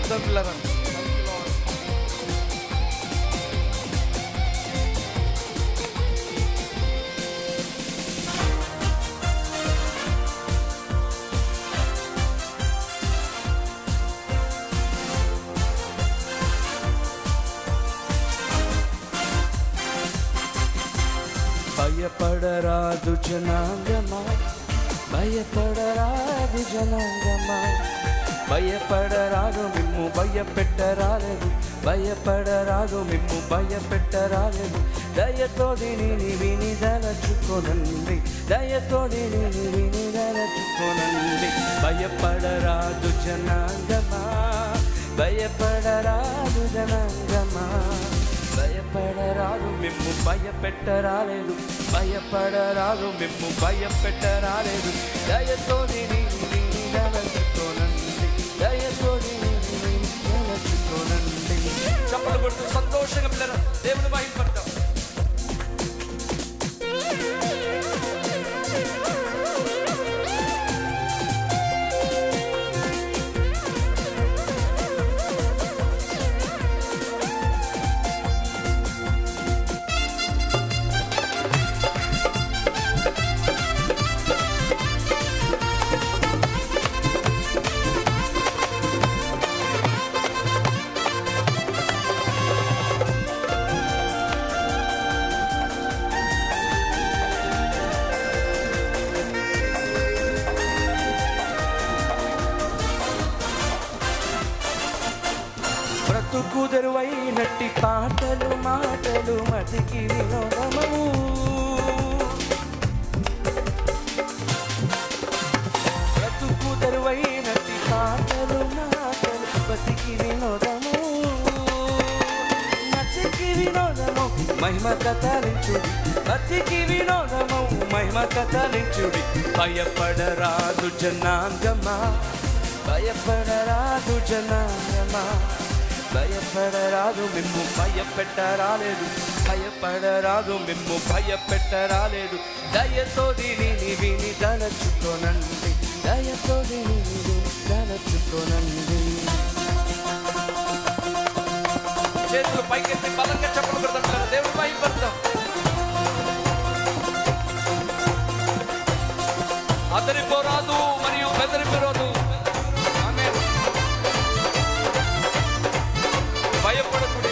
పడతాం పిల్లరా. భయపడరాదు జనాంగమా, భయపడరాదు జనాంగమా, భయపడరాదు మిమ్ము భయపెట్టరాలేదు, భయపడరాదు మిమ్ము భయపెట్టరాలేదు. దయతోడి నేను విని దలచుకోనండి, దయతోడి నేను విని దలచుకోనండి. భయపడరాదు జనాంగమా, భయపడరాదు జనాంగమా, భయపడరాదు మిమ్ము భయపెట్టరాలేదు, భయపడరాదు మిమ్ము భయపెట్టరాలేదు. దయతోని నేను విని దలచుకోనండి, దయతోని నేను విని దలచుకోనండి. చప్పట్లు కొడుతూ సంతోషంగా పిల్లలు దేవుని మహిమపడతాం. బ్రతుకుదరువైనట్టి పాటలు మాటలు మతికి వినోదము, బ్రతుకుదరువైనట్టి పాటలు మాటలు మతికి వినోదము, మతికి వినోదము మహిమ కథలించుడి, మతికి వినోదము మహిమ కథలించుడి. భయపడరాదు జనాంగమా, భయపడరాదు జనాంగమా, భయపడరాదు మిమ్ము భయపెట్టరాలేదు, భయపడరాదు మిమ్ము భయపెట్టరాలేదు. దయతోడి నేను విని దలచుకోనండి, దయతోడి నేను విని దలచుకోనండి. చేతులు పైకెత్తి బలంగా చప్పట్లు కొడతాం, దేవుడు భయపడతాం. అదరిపోరాదు మరియు బెదరిపోరాదు. భయపడకుడి,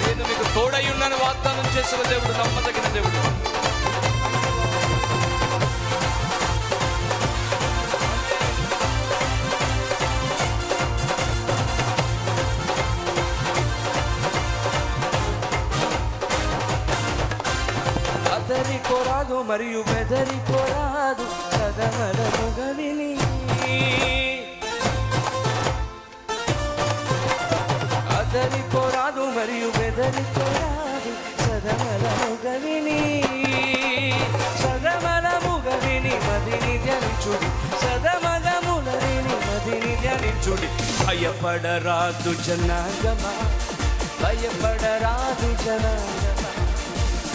నేను మీకు తోడై ఉన్నాను వాగ్దానం చేసిన దేవుడు నమ్మదగిన దేవుడు. అదరిపోరాదు మరియు బెదరిపోరాదు కదమలముగా విని, అదరిపోరాదు మరియు బెదరిపోరాదు సదమలముగా విని, సదమలముగా విని మదిని ధ్యానించుడి, సదమలముల విని మదిని ధ్యానించుడి. భయపడరాదు జనాంగమా, భయపడరాదు జనాంగమా,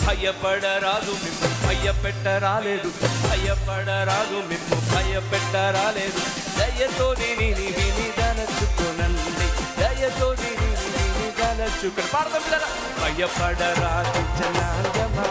భయపడరాదు మిమ్ము భయపెట్టరాలేదు, భయపడరాదు మిమ్ము భయపెట్టరాలేదు. దయతోని నేను విని దలచుకోనండి, దయతోని నేను విని దలచుకోను. పాడదాం పిల్లరా. భయపడరాదు జనాంగమా,